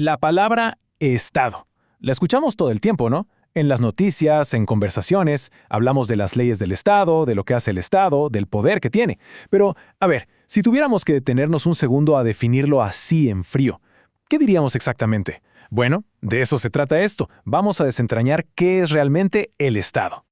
La palabra Estado. La escuchamos todo el tiempo, ¿no? En las noticias, en conversaciones, hablamos de las leyes del Estado, de lo que hace el Estado, del poder que tiene. Pero, a ver, si tuviéramos que detenernos un segundo a definirlo así en frío, ¿qué diríamos exactamente? Bueno, de eso se trata esto. Vamos a desentrañar qué es realmente el Estado.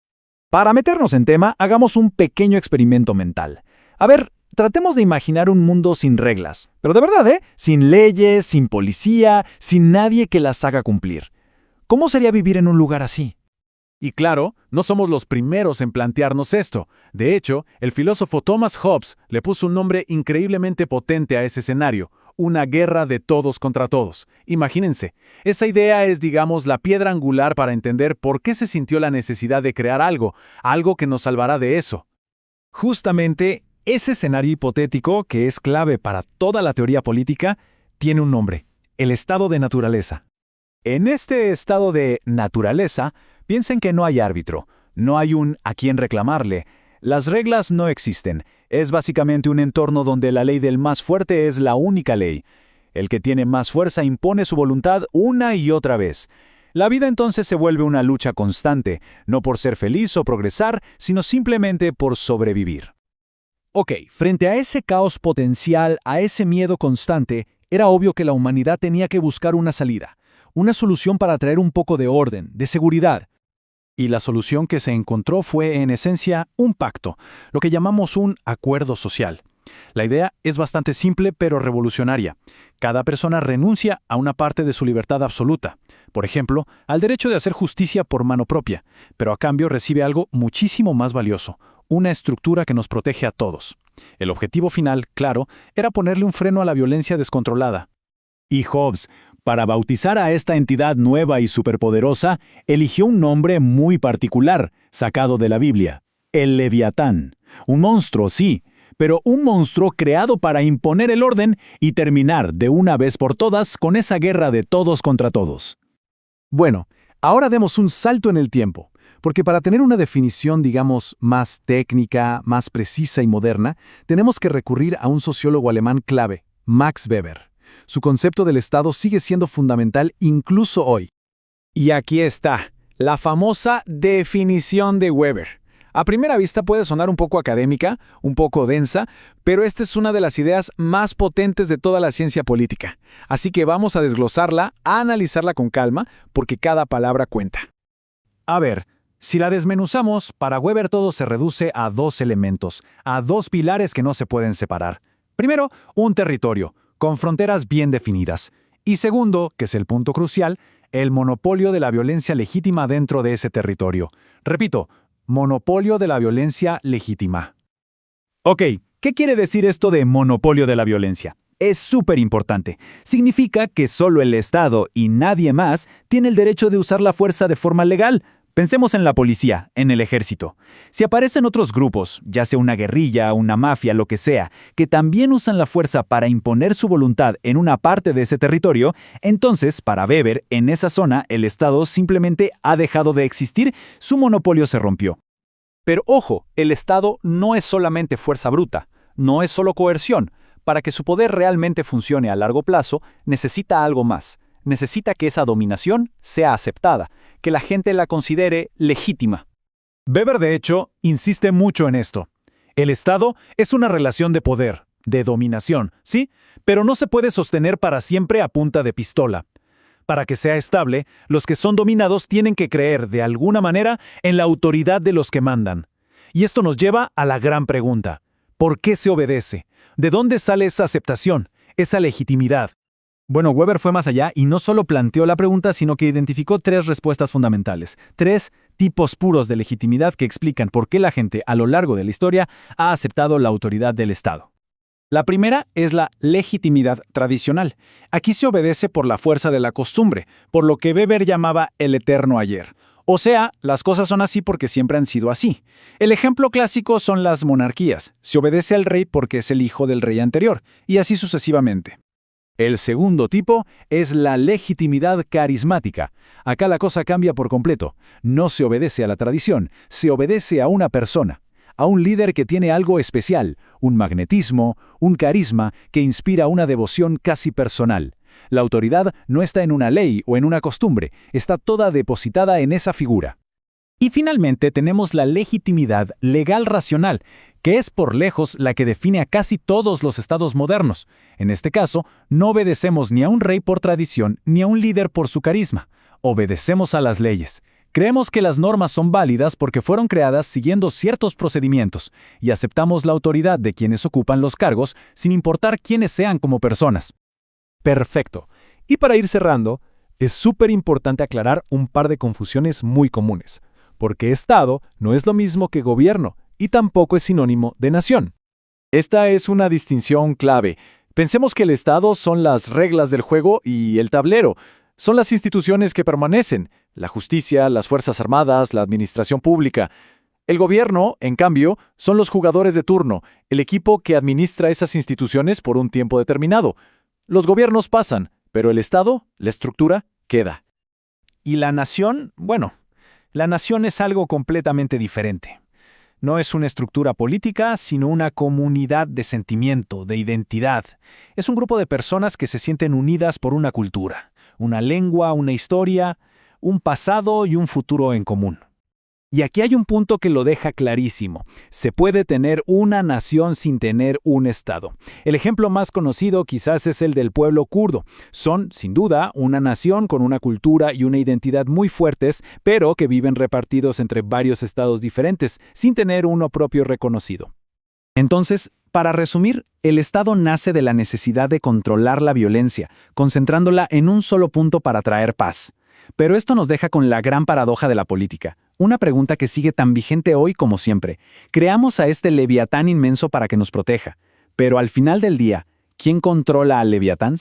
Para meternos en tema, hagamos un pequeño experimento mental. A ver, tratemos de imaginar un mundo sin reglas. Pero de verdad, ¿eh? Sin leyes, sin policía, sin nadie que las haga cumplir. ¿Cómo sería vivir en un lugar así? Y claro, no somos los primeros en plantearnos esto. De hecho, el filósofo Thomas Hobbes le puso un nombre increíblemente potente a ese escenario: una guerra de todos contra todos. Imagínense, esa idea es, digamos, la piedra angular para entender por qué se sintió la necesidad de crear algo que nos salvará de eso. Justamente, ese escenario hipotético, que es clave para toda la teoría política, tiene un nombre: el estado de naturaleza. En este estado de naturaleza, piensen que no hay árbitro, no hay un a quién reclamarle. Las reglas no existen. Es básicamente un entorno donde la ley del más fuerte es la única ley. El que tiene más fuerza impone su voluntad una y otra vez. La vida entonces se vuelve una lucha constante, no por ser feliz o progresar, sino simplemente por sobrevivir. Ok, frente a ese caos potencial, a ese miedo constante, era obvio que la humanidad tenía que buscar una salida, una solución para traer un poco de orden, de seguridad. Y la solución que se encontró fue, en esencia, un pacto, lo que llamamos un acuerdo social. La idea es bastante simple pero revolucionaria. Cada persona renuncia a una parte de su libertad absoluta, por ejemplo, al derecho de hacer justicia por mano propia, pero a cambio recibe algo muchísimo más valioso: una estructura que nos protege a todos. El objetivo final, claro, era ponerle un freno a la violencia descontrolada. Y Hobbes, para bautizar a esta entidad nueva y superpoderosa, eligió un nombre muy particular, sacado de la Biblia: el Leviatán. Un monstruo, sí, pero un monstruo creado para imponer el orden y terminar de una vez por todas con esa guerra de todos contra todos. Bueno, ahora demos un salto en el tiempo, porque para tener una definición, digamos, más técnica, más precisa y moderna, tenemos que recurrir a un sociólogo alemán clave, Max Weber. Su concepto del Estado sigue siendo fundamental incluso hoy. Y aquí está, la famosa definición de Weber. A primera vista puede sonar un poco académica, un poco densa, pero esta es una de las ideas más potentes de toda la ciencia política. Así que vamos a desglosarla, a analizarla con calma, porque cada palabra cuenta. A ver, si la desmenuzamos, para Weber todo se reduce a dos elementos, a dos pilares que no se pueden separar. Primero, un territorio, con fronteras bien definidas. Y segundo, que es el punto crucial, el monopolio de la violencia legítima dentro de ese territorio. Repito, monopolio de la violencia legítima. Ok, ¿qué quiere decir esto de monopolio de la violencia? Es súper importante. Significa que solo el Estado y nadie más tiene el derecho de usar la fuerza de forma legal. Pensemos en la policía, en el ejército. Si aparecen otros grupos, ya sea una guerrilla, una mafia, lo que sea, que también usan la fuerza para imponer su voluntad en una parte de ese territorio, entonces, para Weber, en esa zona el Estado simplemente ha dejado de existir, su monopolio se rompió. Pero ojo, el Estado no es solamente fuerza bruta, no es solo coerción. Para que su poder realmente funcione a largo plazo, necesita algo más. Necesita que esa dominación sea aceptada, que la gente la considere legítima. Weber, de hecho, insiste mucho en esto. El Estado es una relación de poder, de dominación, ¿sí? Pero no se puede sostener para siempre a punta de pistola. Para que sea estable, los que son dominados tienen que creer, de alguna manera, en la autoridad de los que mandan. Y esto nos lleva a la gran pregunta: ¿por qué se obedece? ¿De dónde sale esa aceptación, esa legitimidad? Bueno, Weber fue más allá y no solo planteó la pregunta, sino que identificó tres respuestas fundamentales, tres tipos puros de legitimidad que explican por qué la gente a lo largo de la historia ha aceptado la autoridad del Estado. La primera es la legitimidad tradicional. Aquí se obedece por la fuerza de la costumbre, por lo que Weber llamaba el eterno ayer. O sea, las cosas son así porque siempre han sido así. El ejemplo clásico son las monarquías. Se obedece al rey porque es el hijo del rey anterior, y así sucesivamente. El segundo tipo es la legitimidad carismática. Acá la cosa cambia por completo. No se obedece a la tradición, se obedece a una persona, a un líder que tiene algo especial, un magnetismo, un carisma que inspira una devoción casi personal. La autoridad no está en una ley o en una costumbre, está toda depositada en esa figura. Y finalmente tenemos la legitimidad legal racional, que es por lejos la que define a casi todos los estados modernos. En este caso, no obedecemos ni a un rey por tradición ni a un líder por su carisma. Obedecemos a las leyes. Creemos que las normas son válidas porque fueron creadas siguiendo ciertos procedimientos y aceptamos la autoridad de quienes ocupan los cargos sin importar quiénes sean como personas. Perfecto. Y para ir cerrando, es súper importante aclarar un par de confusiones muy comunes, porque Estado no es lo mismo que gobierno y tampoco es sinónimo de nación. Esta es una distinción clave. Pensemos que el Estado son las reglas del juego y el tablero. Son las instituciones que permanecen, la justicia, las Fuerzas Armadas, la administración pública. El gobierno, en cambio, son los jugadores de turno, el equipo que administra esas instituciones por un tiempo determinado. Los gobiernos pasan, pero el Estado, la estructura, queda. ¿Y la nación? Bueno, la nación es algo completamente diferente. No es una estructura política, sino una comunidad de sentimiento, de identidad. Es un grupo de personas que se sienten unidas por una cultura, una lengua, una historia, un pasado y un futuro en común. Y aquí hay un punto que lo deja clarísimo. Se puede tener una nación sin tener un Estado. El ejemplo más conocido quizás es el del pueblo kurdo. Son, sin duda, una nación con una cultura y una identidad muy fuertes, pero que viven repartidos entre varios estados diferentes, sin tener uno propio reconocido. Entonces, para resumir, el Estado nace de la necesidad de controlar la violencia, concentrándola en un solo punto para traer paz. Pero esto nos deja con la gran paradoja de la política. Una pregunta que sigue tan vigente hoy como siempre. Creamos a este leviatán inmenso para que nos proteja. Pero al final del día, ¿quién controla al leviatán?